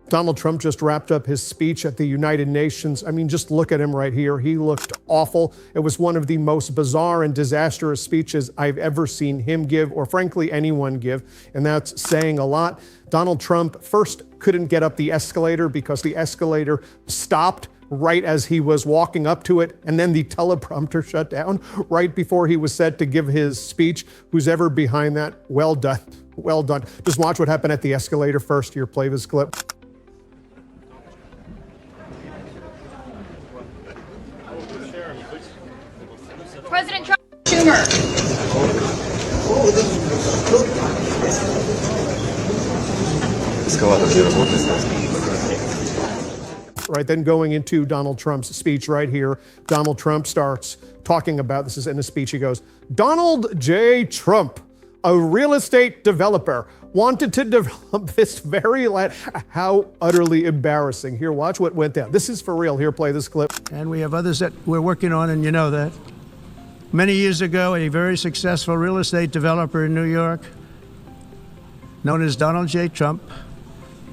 Donald Trump just wrapped up his speech at the United Nations. I mean, just look at him right here. He looked awful. It was one of the most bizarre and disastrous speeches I've ever seen him give, or frankly, anyone give. And that's saying a lot. Donald Trump first couldn't get up the escalator because the escalator stopped right as he was walking up to it, and then the teleprompter shut down right before he was set to give his speech. Who's ever behind that, well done, well done. Just watch what happened at the escalator first. Here, play this clip. President Trump, Schumer. Right, then going into Donald Trump's speech right here, Donald Trump starts talking about, this is in a speech, he goes, Donald J. Trump, a real estate developer, wanted to develop this very land. How utterly embarrassing. Here, watch what went down. This is for real. Here, play this clip. And we have others that we're working on, and you know that. Many years ago, a very successful real estate developer in New York, known as Donald J. Trump,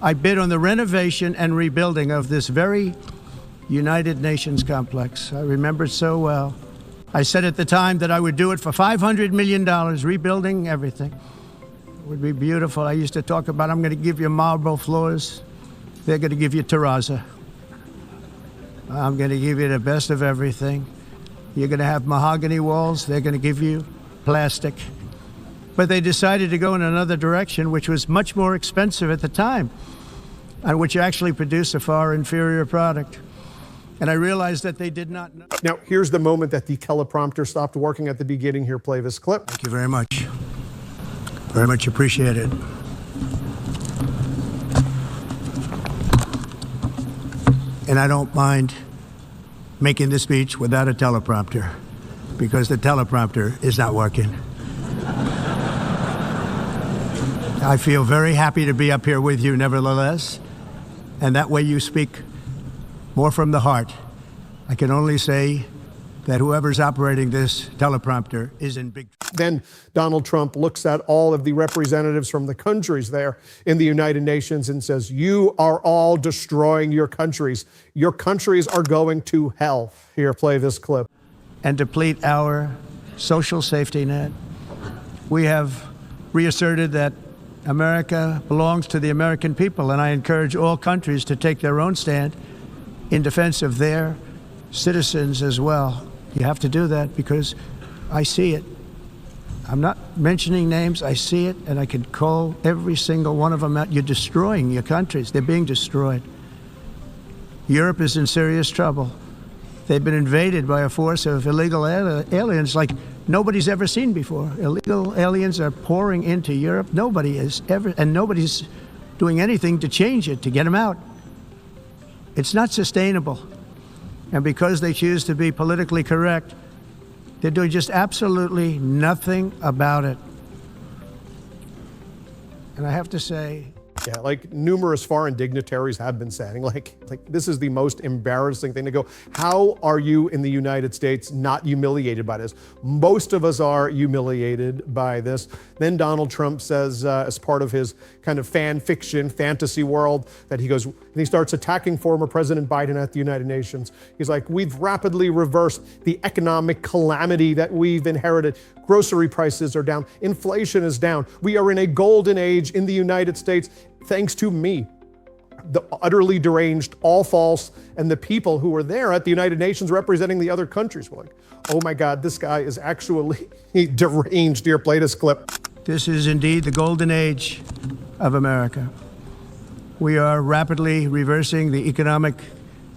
I bid on the renovation and rebuilding of this very United Nations complex. I remember it so well. I said at the time that I would do it for $500 million, rebuilding everything. It would be beautiful. I used to talk about, I'm going to give you marble floors. They're going to give you terrazzo. I'm going to give you the best of everything. You're going to have mahogany walls. They're going to give you plastic. But they decided to go in another direction, which was much more expensive at the time, and which actually produced a far inferior product. And I realized that they did not know. Now, here's the moment that the teleprompter stopped working at the beginning. Here, play this clip. Thank you very much. Very much appreciated. And I don't mind making the speech without a teleprompter, because the teleprompter is not working. I feel very happy to be up here with you, nevertheless, and that way you speak more from the heart. I can only say that whoever's operating this teleprompter is in big trouble. Then Donald Trump looks at all of the representatives from the countries there in the United Nations and says, you are all destroying your countries. Your countries are going to hell. Here, play this clip. And deplete our social safety net. We have reasserted that America belongs to the American people, and I encourage all countries to take their own stand in defense of their citizens as well. You have to do that because I see it. I'm not mentioning names. I see it, and I can call every single one of them out. You're destroying your countries. They're being destroyed. Europe is in serious trouble. They've been invaded by a force of illegal aliens like nobody's ever seen before. Illegal aliens are pouring into Europe. Nobody is ever, and nobody's doing anything to change it, to get them out. It's not sustainable. And because they choose to be politically correct, they're doing just absolutely nothing about it. And I have to say, yeah, like numerous foreign dignitaries have been saying, like this is the most embarrassing thing to go. How are you in the United States not humiliated by this? Most of us are humiliated by this. Then Donald Trump says, as part of his kind of fan fiction, fantasy world, that he goes, and he starts attacking former President Biden at the United Nations. He's like, we've rapidly reversed the economic calamity that we've inherited. Grocery prices are down. Inflation is down. We are in a golden age in the United States, thanks to me, the utterly deranged, all false, and the people who were there at the United Nations representing the other countries were like, oh my God, this guy is actually deranged. Here, play this clip. this is indeed the golden age of America. We are rapidly reversing the economic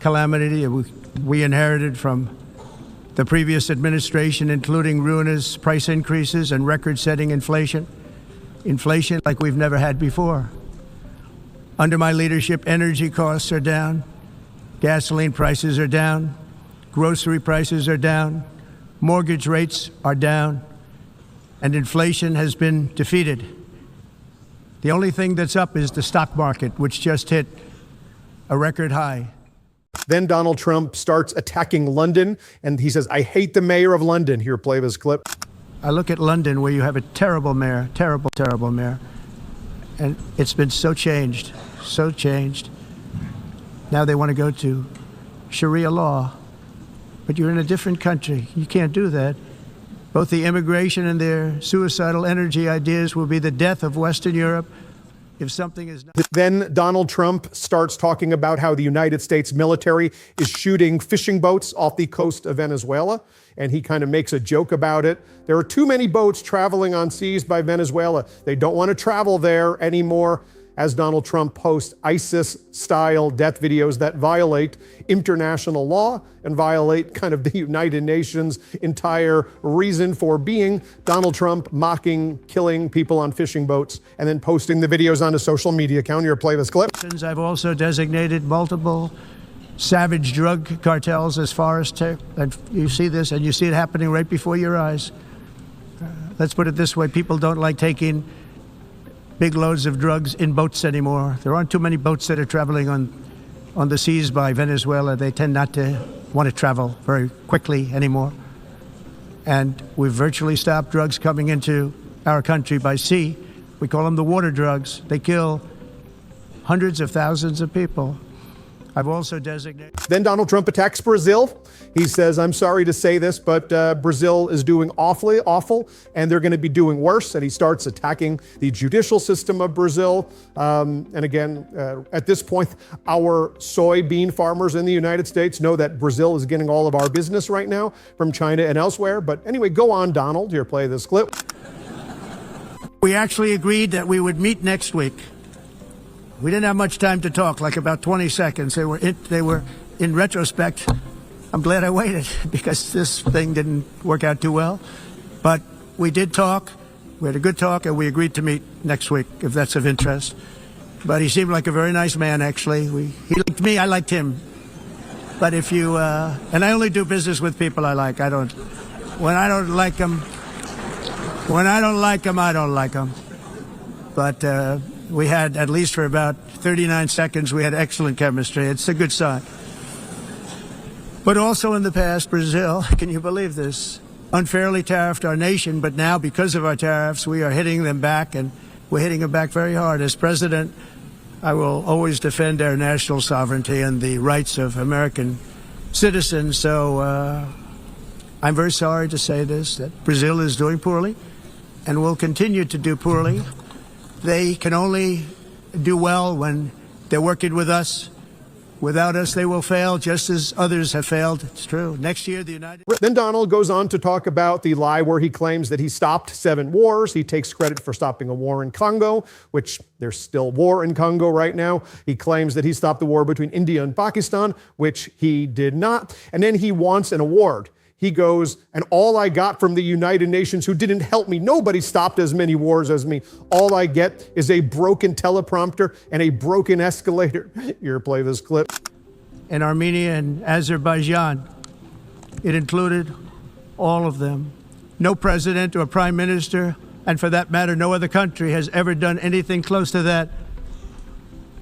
calamity we inherited from the previous administration, including ruinous price increases and record-setting inflation like we've never had before. Under my leadership, energy costs are down, gasoline prices are down, grocery prices are down, mortgage rates are down, and inflation has been defeated. The only thing that's up is the stock market, which just hit a record high. Then Donald Trump starts attacking London, and he says, I hate the mayor of London. Here, play this clip. I look at London, where you have a terrible mayor, terrible mayor, and it's been so changed, Now they want to go to Sharia law. But you're in a different country. You can't do that. Both the immigration and their suicidal energy ideas will be the death of Western Europe if something is not. Then Donald Trump starts talking about how the United States military is shooting fishing boats off the coast of Venezuela, and he kind of makes a joke about it. There are too many boats traveling on seas by Venezuela. They don't want to travel there anymore, as Donald Trump posts ISIS-style death videos that violate international law and violate kind of the United Nations' entire reason for being. Donald Trump mocking, killing people on fishing boats, and then posting the videos on his social media account. Here, play this clip. I've also designated multiple savage drug cartels as far as and you see this, and you see it happening right before your eyes. Let's put it this way: people don't like taking big loads of drugs in boats anymore. There aren't too many boats that are traveling on the seas by Venezuela. They tend not to want to travel very quickly anymore. And we've virtually stopped drugs coming into our country by sea. We call them the water drugs. They kill hundreds of thousands of people. I've also designated. Then Donald Trump attacks Brazil. He says, I'm sorry to say this, but Brazil is doing awful, and they're going to be doing worse. And he starts attacking the judicial system of Brazil. And again, at this point, our soybean farmers in the United States know that Brazil is getting all of our business right now from China and elsewhere. But anyway, go on, Donald. Here, play this clip. We actually agreed that we would meet next week. We didn't have much time to talk, like about 20 seconds. They were in retrospect, I'm glad I waited because this thing didn't work out too well. But we did talk. We had a good talk, and we agreed to meet next week, if that's of interest. But he seemed like a very nice man, actually. He liked me, I liked him. But if you, and I only do business with people I like. When I don't like them, I don't like them. But we had, at least for about 39 seconds, we had excellent chemistry. It's a good sign. But also in the past, Brazil, can you believe this, unfairly tariffed our nation, but now because of our tariffs, we are hitting them back, and we're hitting them back very hard. As president, I will always defend our national sovereignty and the rights of American citizens. So I'm very sorry to say this, that Brazil is doing poorly and will continue to do poorly. They can only do well when they're working with us. Without us, they will fail, just as others have failed. It's true. Next year, the United... Then Donald goes on to talk about the lie where he claims that he stopped 7 wars. He takes credit for stopping a war in Congo, which there's still war in Congo right now. He claims that he stopped the war between India and Pakistan, which he did not. And then he wants an award. He goes, and all I got from the United Nations, who didn't help me, nobody stopped as many wars as me. All I get is a broken teleprompter and a broken escalator. Here, play this clip. In Armenia and Azerbaijan, it included all of them. No president or prime minister, and for that matter, no other country has ever done anything close to that.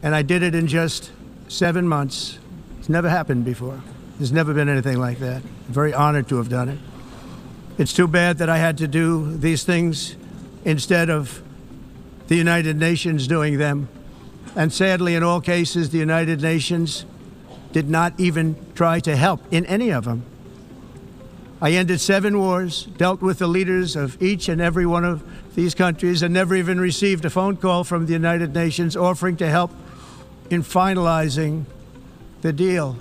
And I did it in just 7 months. It's never happened before. There's never been anything like that. I'm very honored to have done it. It's too bad that I had to do these things instead of the United Nations doing them. And sadly, in all cases, the United Nations did not even try to help in any of them. I ended 7 wars, dealt with the leaders of each and every one of these countries, and never even received a phone call from the United Nations offering to help in finalizing the deal.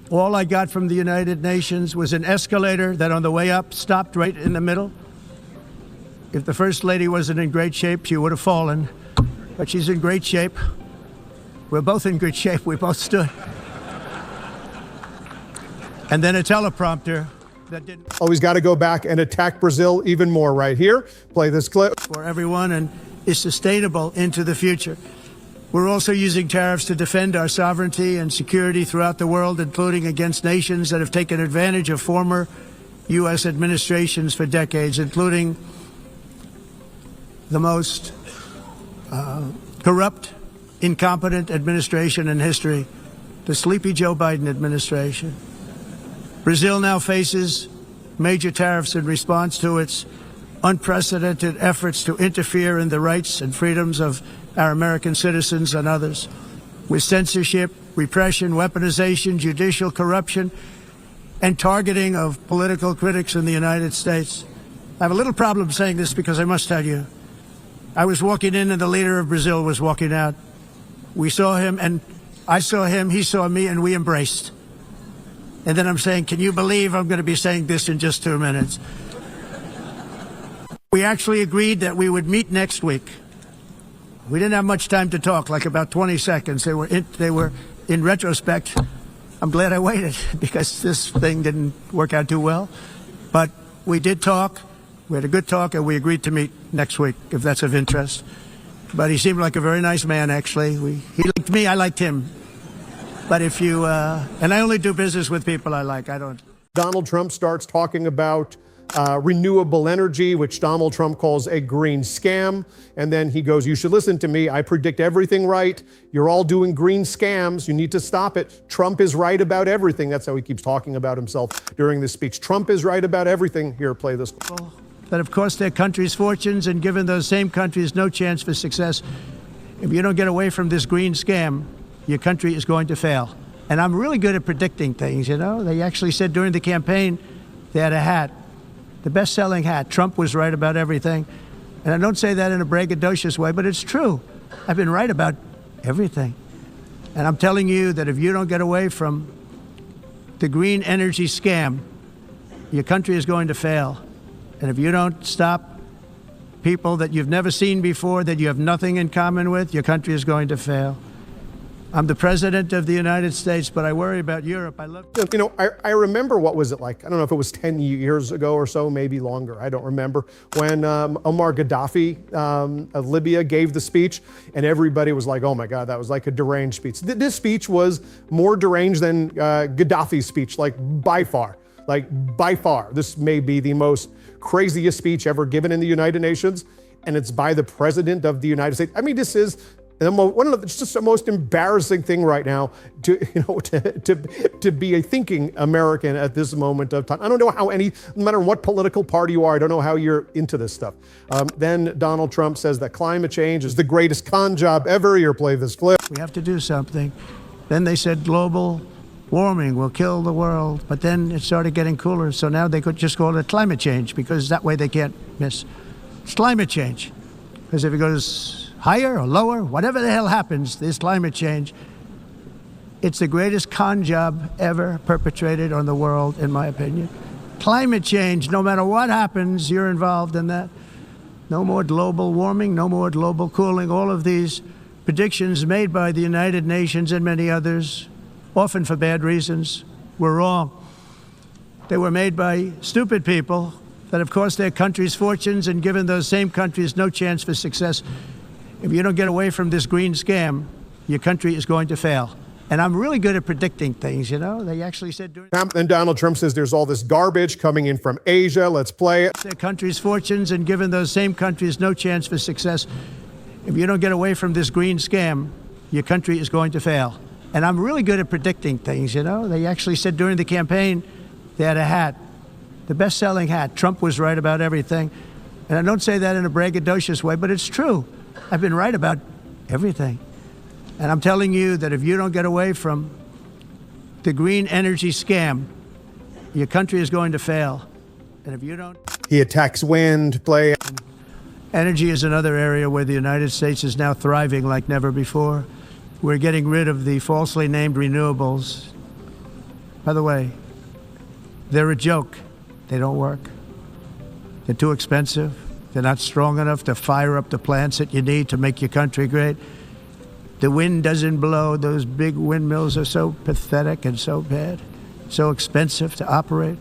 All I got from the United Nations was an escalator that on the way up stopped right in the middle. If the First Lady wasn't in great shape, she would have fallen. But she's in great shape. We're both in good shape. We both stood. And then a teleprompter that didn't... Oh, he's got to go back and attack Brazil even more right here. Play this clip. For everyone and is sustainable into the future. We're also using tariffs to defend our sovereignty and security throughout the world, including against nations that have taken advantage of former U.S. administrations for decades, including the most corrupt, incompetent administration in history, the sleepy Joe Biden administration. Brazil now faces major tariffs in response to its unprecedented efforts to interfere in the rights and freedoms of our American citizens and others. with censorship, repression, weaponization, judicial corruption, and targeting of political critics in the United States. I have a little problem saying this because I must tell you, I was walking in and the leader of Brazil was walking out. We saw him and I saw him, he saw me, and we embraced. And then I'm saying, can you believe I'm going to be saying this in just 2 minutes? We actually agreed that we would meet next week. We didn't have much time to talk, like about 20 seconds. They were in retrospect, I'm glad I waited because this thing didn't work out too well. But we did talk. We had a good talk, and we agreed to meet next week, if that's of interest. But he seemed like a very nice man, actually. He liked me, I liked him. But if you, and I only do business with people I like, I don't. Donald Trump starts talking about renewable energy, which Donald Trump calls a green scam. And then he goes, you should listen to me. I predict everything right. You're all doing green scams. You need to stop it. Trump is right about everything. That's how he keeps talking about himself during this speech. Trump is right about everything. Here, play this. That have cost their countries fortunes and given those same countries no chance for success. If you don't get away from this green scam, your country is going to fail. And I'm really good at predicting things, you know. They actually said during the campaign they had a hat, the best-selling hat. Trump was right about everything. And I don't say that in a braggadocious way, but it's true. I've been right about everything. And I'm telling you that if you don't get away from the green energy scam, your country is going to fail. And if you don't stop people that you've never seen before, that you have nothing in common with, your country is going to fail. I'm the president of the United States, but I worry about Europe. You know, I remember, what was it like? I don't know if it was 10 years ago or so, maybe longer. I don't remember. When Omar Gaddafi of Libya gave the speech, and everybody was like, oh my God, that was like a deranged speech. This speech was more deranged than Gaddafi's speech, like by far. Like by far. This may be the most craziest speech ever given in the United Nations, and it's by the president of the United States. I mean, this is it's just the most embarrassing thing right now to be a thinking American at this moment of time. I don't know how no matter what political party you are, I don't know how you're into this stuff. Then Donald Trump says that climate change is the greatest con job ever. Here, play this clip. We have to do something. Then they said global warming will kill the world, but then it started getting cooler, so now they could just call it climate change, because that way they can't miss. It's climate change, because if it goes higher or lower, whatever the hell happens, there's climate change. It's the greatest con job ever perpetrated on the world, in my opinion. Climate change, no matter what happens, you're involved in that. No more global warming, no more global cooling. All of these predictions made by the United Nations and many others, often for bad reasons, were wrong. They were made by stupid people that have cost their countries fortunes and given those same countries no chance for success. If you don't get away from this green scam, your country is going to fail. And I'm really good at predicting things, you know. They actually said during... And Donald Trump says there's all this garbage coming in from Asia. Let's play it. Their countries fortunes and given those same countries no chance for success. If you don't get away from this green scam, your country is going to fail. And I'm really good at predicting things, you know. They actually said during the campaign they had a hat, the best-selling hat. Trump was right about everything. And I don't say that in a braggadocious way, but it's true. I've been right about everything. And I'm telling you that if you don't get away from the green energy scam, your country is going to fail. And if you don't... He attacks wind, play. Energy is another area where the United States is now thriving like never before. We're getting rid of the falsely named renewables. By the way, they're a joke. They don't work. They're too expensive. They're not strong enough to fire up the plants that you need to make your country great. The wind doesn't blow. Those big windmills are so pathetic and so bad, so expensive to operate.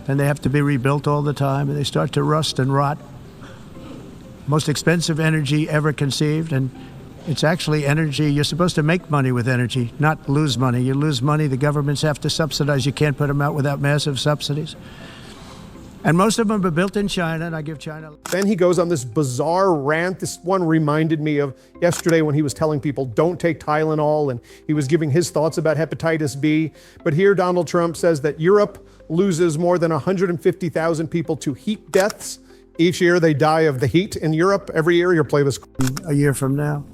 And they have to be rebuilt all the time, and they start to rust and rot. Most expensive energy ever conceived, and it's actually energy. You're supposed to make money with energy, not lose money. You lose money, the governments have to subsidize. You can't put them out without massive subsidies. And most of them are built in China, and I give China... Then he goes on this bizarre rant. This one reminded me of yesterday when he was telling people, don't take Tylenol, and he was giving his thoughts about hepatitis B. But here Donald Trump says that Europe loses more than 150,000 people to heat deaths. Each year they die of the heat in Europe. Every year, you'll play this. A year from now,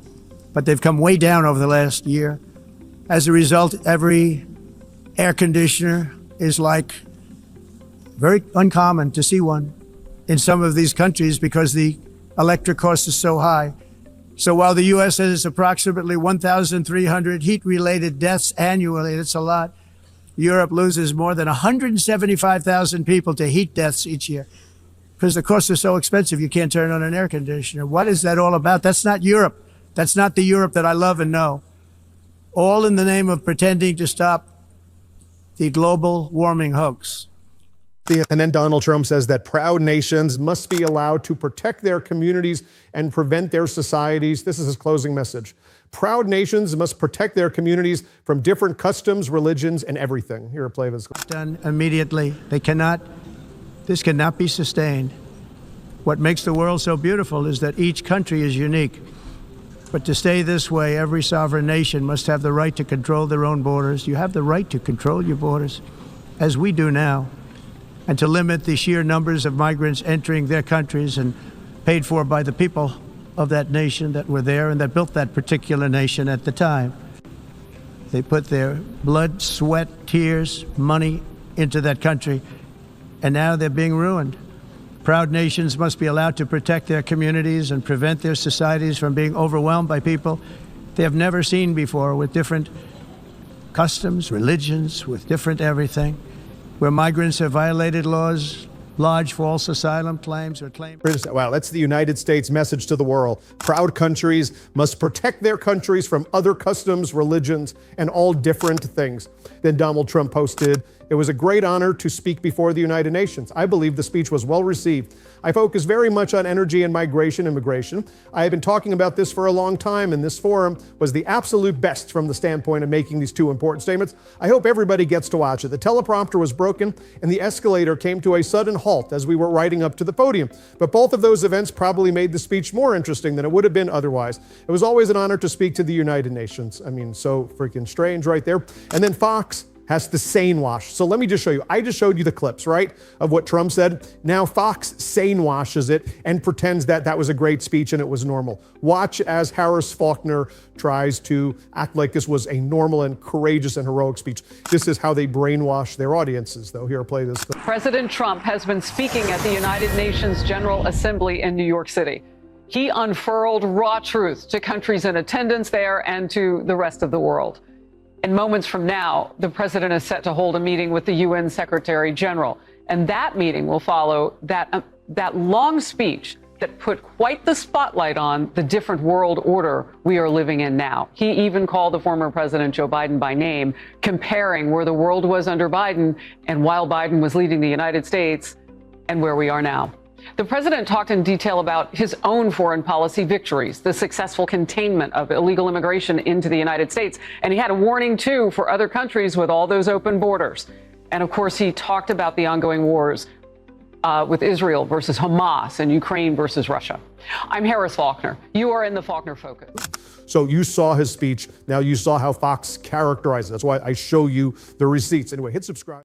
but they've come way down over the last year. As a result, every air conditioner is like very uncommon to see one in some of these countries because the electric cost is so high. So while the U.S. has approximately 1,300 heat-related deaths annually, it's a lot, Europe loses more than 175,000 people to heat deaths each year because the costs are so expensive you can't turn on an air conditioner. What is that all about? That's not Europe. That's not the Europe that I love and know. All in the name of pretending to stop the global warming hoax. And then Donald Trump says that proud nations must be allowed to protect their communities and prevent their societies. This is his closing message. Proud nations must protect their communities from different customs, religions, and everything. Here, a play of this. Done immediately. This cannot be sustained. What makes the world so beautiful is that each country is unique. But to stay this way, every sovereign nation must have the right to control their own borders. You have the right to control your borders, as we do now, and to limit the sheer numbers of migrants entering their countries and paid for by the people of that nation that were there and that built that particular nation at the time. They put their blood, sweat, tears, money into that country, and now they're being ruined. Proud nations must be allowed to protect their communities and prevent their societies from being overwhelmed by people they have never seen before with different customs, religions, with different everything, where migrants have violated laws, lodged false asylum claims or claims. Wow, that's the United States message to the world. Proud countries must protect their countries from other customs, religions, and all different things. Then Donald Trump posted, "It was a great honor to speak before the United Nations. I believe the speech was well received. I focus very much on energy and migration, immigration. I have been talking about this for a long time, and this forum was the absolute best from the standpoint of making these two important statements. I hope everybody gets to watch it. The teleprompter was broken, and the escalator came to a sudden halt as we were riding up to the podium. But both of those events probably made the speech more interesting than it would have been otherwise. It was always an honor to speak to the United Nations." I mean, so freaking strange right there. And then Fox has the sane wash. So let me just show you. I just showed you the clips, right, of what Trump said. Now Fox sane washes it and pretends that that was a great speech and it was normal. Watch as Harris Faulkner tries to act like this was a normal and courageous and heroic speech. This is how they brainwash their audiences, though. Here, play this. President Trump has been speaking at the United Nations General Assembly in New York City. He unfurled raw truth to countries in attendance there and to the rest of the world. And moments from now, the president is set to hold a meeting with the UN Secretary General. And that meeting will follow that long speech that put quite the spotlight on the different world order we are living in now. He even called the former President Joe Biden by name, comparing where the world was under Biden and while Biden was leading the United States and where we are now. The president talked in detail about his own foreign policy victories, the successful containment of illegal immigration into the United States. And he had a warning, too, for other countries with all those open borders. And, of course, he talked about the ongoing wars with Israel versus Hamas and Ukraine versus Russia. I'm Harris Faulkner. You are in the Faulkner Focus. So you saw his speech. Now you saw how Fox characterized it. That's why I show you the receipts. Anyway, hit subscribe.